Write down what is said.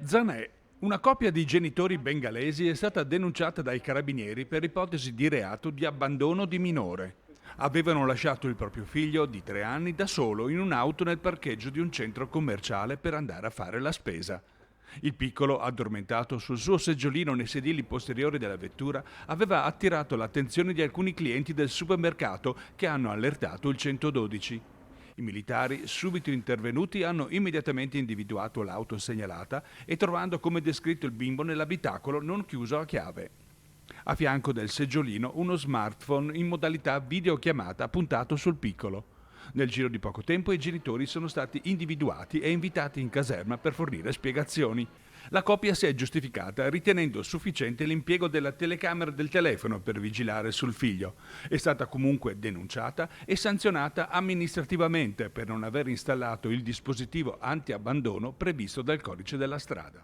Zanè, una coppia di genitori bengalesi è stata denunciata dai carabinieri per ipotesi di reato di abbandono di minore. Avevano lasciato il proprio figlio di 3 anni da solo in un'auto nel parcheggio di un centro commerciale per andare a fare la spesa. Il piccolo, addormentato sul suo seggiolino nei sedili posteriori della vettura, aveva attirato l'attenzione di alcuni clienti del supermercato che hanno allertato il 112. I militari, subito intervenuti, hanno immediatamente individuato l'auto segnalata e trovando come descritto il bimbo nell'abitacolo non chiuso a chiave. A fianco del seggiolino uno smartphone in modalità videochiamata puntato sul piccolo. Nel giro di poco tempo i genitori sono stati individuati e invitati in caserma per fornire spiegazioni. La coppia si è giustificata ritenendo sufficiente l'impiego della telecamera del telefono per vigilare sul figlio. È stata comunque denunciata e sanzionata amministrativamente per non aver installato il dispositivo anti-abbandono previsto dal codice della strada.